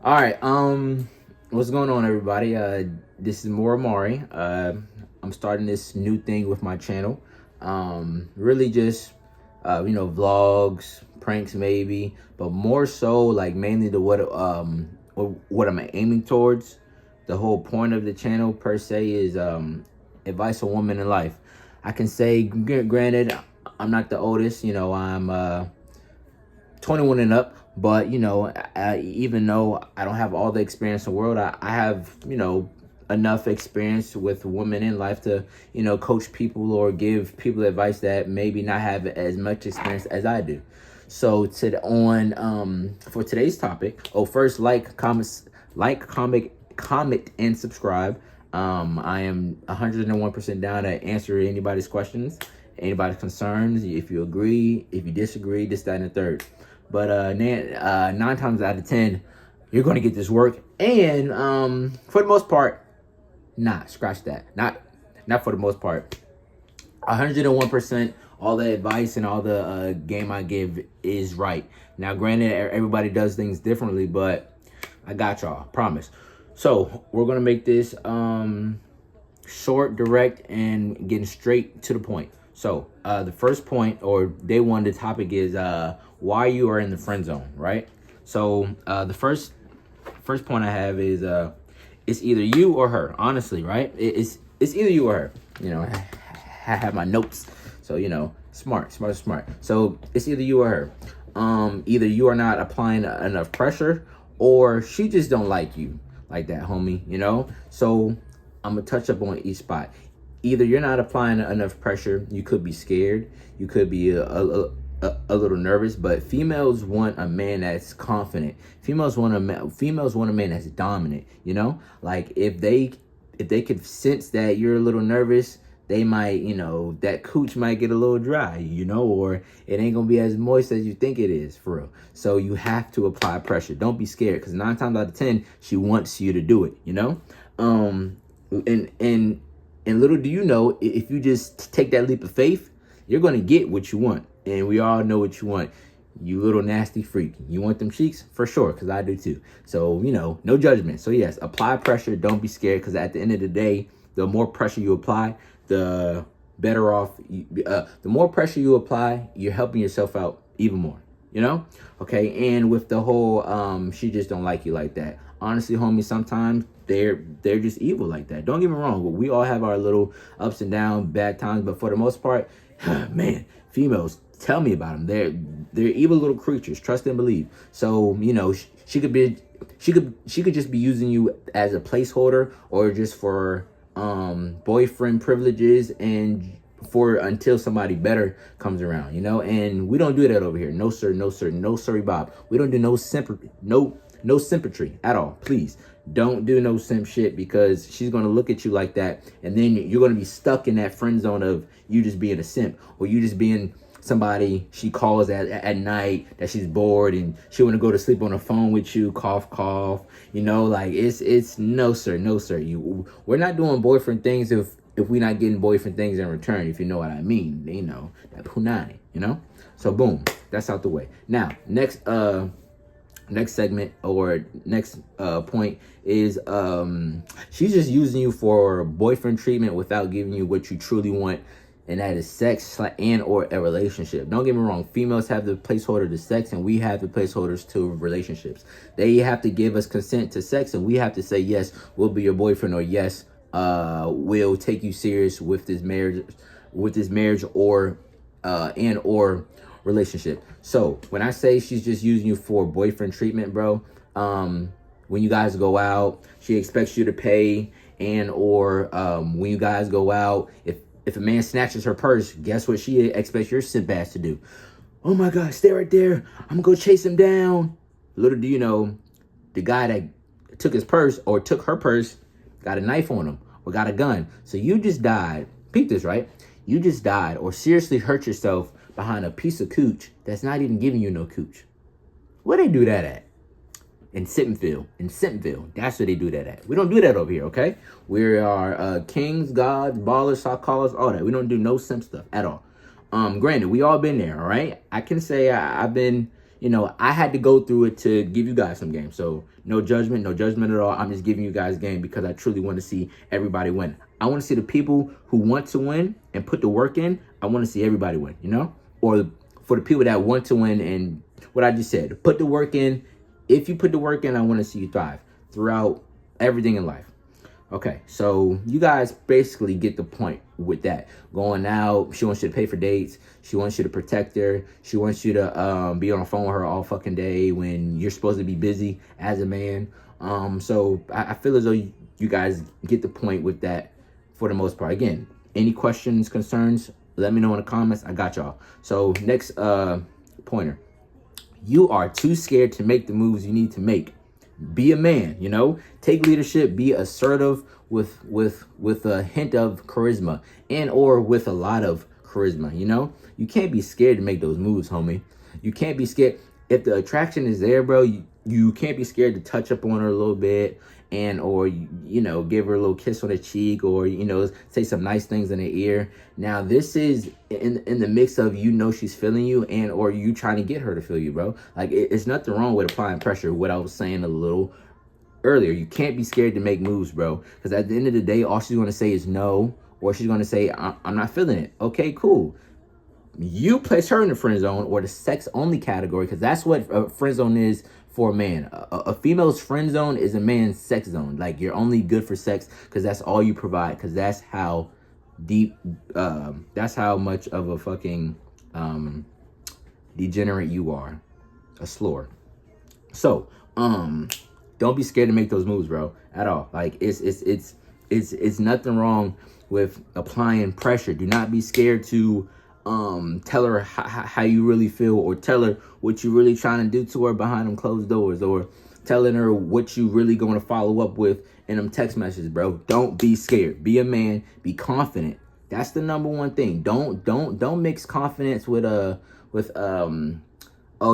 All right. What's going on, everybody? This is More Amari. I'm starting this new thing with my channel. Really just vlogs, pranks maybe, but more so like mainly to what I'm aiming towards. The whole point of the channel per se is advice on women in life. I can say, granted, I'm not the oldest. I'm 21 and up, but even though I don't have all the experience in the world, I have enough experience with women in life to coach people or give people advice that maybe not have as much experience as I do. So for today's topic, first, comment and subscribe. I am 101% down to answer anybody's questions, anybody's concerns. If you agree, if you disagree, this, that, and the third. But 9 times out of 10, you're going to get this work. And for the most part, scratch that. Not for the most part. 101%, all the advice and all the game I give is right. Now, granted, everybody does things differently, but I got y'all, promise. So we're going to make this short, direct, and getting straight to the point. So the first point, or day one, the topic is why you are in the friend zone, right? So the first point I have is it's either you or her. Honestly, right? It's either you or her. I have my notes, so smart. So it's either you or her. Either you are not applying enough pressure, or she just don't like you like that, homie. So I'm gonna touch up on each spot. Either you're not applying enough pressure, you could be scared, you could be a little nervous, but females want a man that's confident. Females want a man that's dominant. Like if they could sense that you're a little nervous, they might, that cooch might get a little dry, or it ain't gonna be as moist as you think it is, for real. So you have to apply pressure. Don't be scared, because 9 times out of 10, she wants you to do it. And little do you know, if you just take that leap of faith, you're gonna get what you want. And we all know what you want. You little nasty freak. You want them cheeks? For sure, because I do too. So, no judgment. So yes, apply pressure. Don't be scared, because at the end of the day, the more pressure you apply, the better off. The more pressure you apply, you're helping yourself out even more. Okay. And with the whole she just don't like you like that. Honestly, homie, sometimes they're just evil like that. Don't get me wrong, but we all have our little ups and downs, bad times. But for the most part, man, females, tell me about them. They're evil little creatures. Trust and believe. So she could just be using you as a placeholder, or just for boyfriend privileges, and for until somebody better comes around. And we don't do that over here. No sir, no sir, no sorry, Bob. We don't do no sympatry at all. Please don't do no simp shit, because she's going to look at you like that, and then you're going to be stuck in that friend zone of you just being a simp, or you just being somebody she calls at night that she's bored, and she want to go to sleep on the phone with you, cough like it's no sir, no sir. We're not doing boyfriend things if we're not getting boyfriend things in return, if you know what I mean. That punani, so boom, that's out the way. Now next segment, or next point is she's just using you for boyfriend treatment without giving you what you truly want, and that is sex and or a relationship. Don't get me wrong, females have the placeholder to sex, and we have the placeholders to relationships. They have to give us consent to sex, and we have to say yes, we'll be your boyfriend, or yes, we'll take you serious with this marriage or and or relationship. So when I say she's just using you for boyfriend treatment, bro, when you guys go out, she expects you to pay, and or when you guys go out, if a man snatches her purse, guess what she expects your simp ass to do? Oh my God, stay right there. I'm gonna go chase him down. Little do you know, the guy that took his purse or took her purse got a knife on him or got a gun. So you just died. Peep this, right? You just died or seriously hurt yourself behind a piece of cooch that's not even giving you no cooch. Where they do that at? In Simpsonville. That's where they do that at. We don't do that over here, okay? We are kings, gods, ballers, shot callers, all that. We don't do no simp stuff at all. Granted, we all been there, all right? I can say I've been, you know, I had to go through it to give you guys some game. So no judgment at all. I'm just giving you guys game because I truly want to see everybody win. I want to see the people who want to win and put the work in. I want to see everybody win, you know? Or for the people that want to win and what I just said, put the work in. If you put the work in, I want to see you thrive throughout everything in life. Okay, so you guys basically get the point with that. Going out, she wants you to pay for dates. She wants you to protect her. She wants you to be on the phone with her all fucking day when you're supposed to be busy as a man. So I feel as though you guys get the point with that for the most part. Again, any questions, concerns, let me know in the comments. I got y'all. So next pointer. You are too scared to make the moves you need to make. Be a man, you know, take leadership, be assertive with a hint of charisma and or with a lot of charisma, you know. You can't be scared to make those moves, homie. You can't be scared. If the attraction is there, bro, you can't be scared to touch up on her a little bit and or you know, give her a little kiss on the cheek or, you know, say some nice things in her ear. Now this is in the mix of, you know, she's feeling you and or you trying to get her to feel you, bro. Like it's nothing wrong with applying pressure. What I was saying a little earlier, you can't be scared to make moves, bro, because at the end of the day, all she's going to say is no, or she's going to say I'm not feeling it. Okay, cool. You place her in the friend zone or the sex only category, because that's what a friend zone is for a man. A female's friend zone is a man's sex zone. Like, you're only good for sex because that's all you provide, because that's how deep, that's how much of a fucking degenerate you are, a slore. So don't be scared to make those moves, bro, at all. Like it's nothing wrong with applying pressure. Do not be scared to tell her how you really feel, or tell her what you really trying to do to her behind them closed doors, or telling her what you really going to follow up with in them text messages, bro. Don't be scared. Be a man. Be confident. That's the number one thing. Don't mix confidence with oh,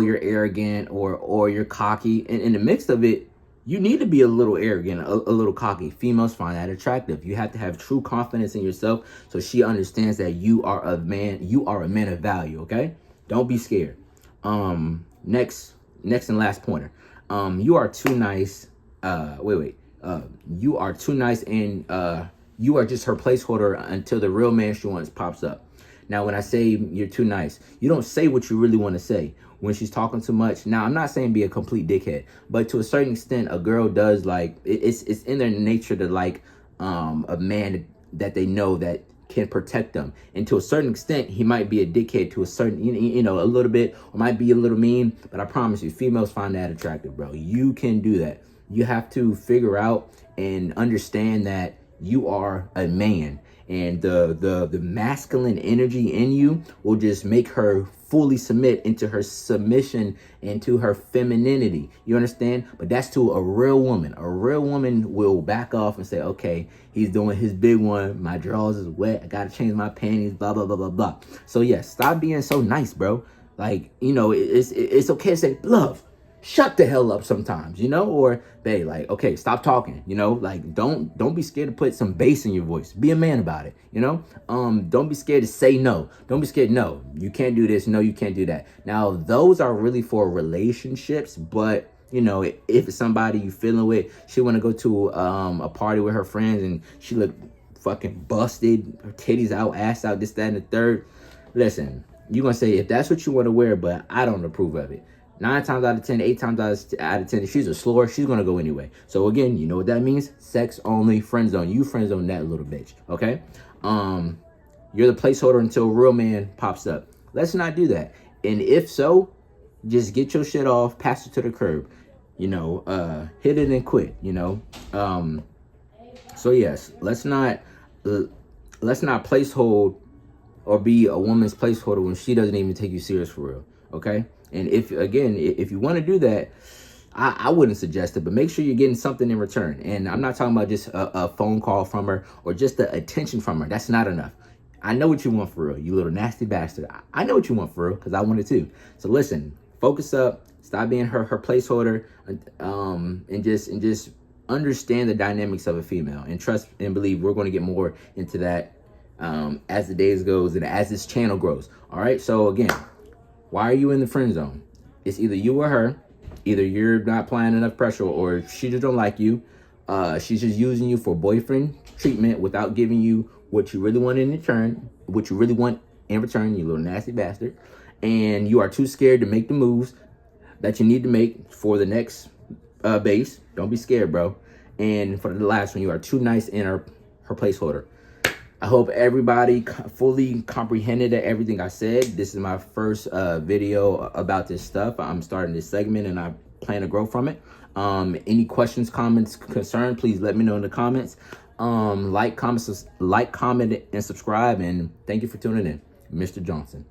you're arrogant or you're cocky. And in the mix of it, you need to be a little arrogant, a little cocky. Females find that attractive. You have to have true confidence in yourself so she understands that you are a man. You are a man of value, okay? Don't be scared. Next and last pointer. You are too nice. You are too nice and you are just her placeholder until the real man she wants pops up. Now, when I say you're too nice, you don't say what you really want to say when she's talking too much. Now, I'm not saying be a complete dickhead, but to a certain extent, a girl does like, it's in their nature to like a man that they know that can protect them. And to a certain extent, he might be a dickhead to a certain, you know, a little bit, or might be a little mean, but I promise you, females find that attractive, bro. You can do that. You have to figure out and understand that you are a man, and the masculine energy in you will just make her fully submit into her submission and to her femininity. You understand? But that's to a real woman. A real woman will back off and say, okay, he's doing his big one. My drawers is wet. I gotta change my panties, blah, blah, blah, blah, blah. So yeah, stop being so nice, bro. Like, you know, it's okay to say, love, shut the hell up sometimes, you know, or babe, like, okay, stop talking, you know, like, don't be scared to put some bass in your voice. Be a man about it, you know. Don't be scared to say no. Don't be scared. No, you can't do this. No, you can't do that. Now, those are really for relationships, but you know, if it's somebody you feeling with, she want to go to a party with her friends and she look fucking busted, her titties out, ass out, this, that, and the third. Listen, you're gonna say, if that's what you want to wear, but I don't approve of it. 9 times out of 10, 8 times out of 10, if she's a slore, she's going to go anyway. So again, you know what that means? Sex only, friend zone. You friend zone that little bitch, okay? You're the placeholder until a real man pops up. Let's not do that. And if so, just get your shit off, pass it to the curb. You know, hit it and quit, you know? So yes, let's not placehold or be a woman's placeholder when she doesn't even take you serious for real, okay? And if you want to do that, I wouldn't suggest it, but make sure you're getting something in return. And I'm not talking about just a phone call from her or just the attention from her. That's not enough. I know what you want for real, you little nasty bastard. I know what you want for real, because I want it too. So listen, focus up, stop being her placeholder, and just understand the dynamics of a female, and trust and believe we're going to get more into that as the days goes and as this channel grows. All right. So again, why are you in the friend zone? It's either you or her. Either you're not applying enough pressure, or she just don't like you. She's just using you for boyfriend treatment without giving you what you really want in return. What you really want in return, you little nasty bastard. And you are too scared to make the moves that you need to make for the next base. Don't be scared, bro. And for the last one, you are too nice in her placeholder. I hope everybody fully comprehended everything I said. This is my first video about this stuff. I'm starting this segment and I plan to grow from it. Any questions, comments, concern, please let me know in the comments. Like, comment, and subscribe. And thank you for tuning in. Mr. Johnson.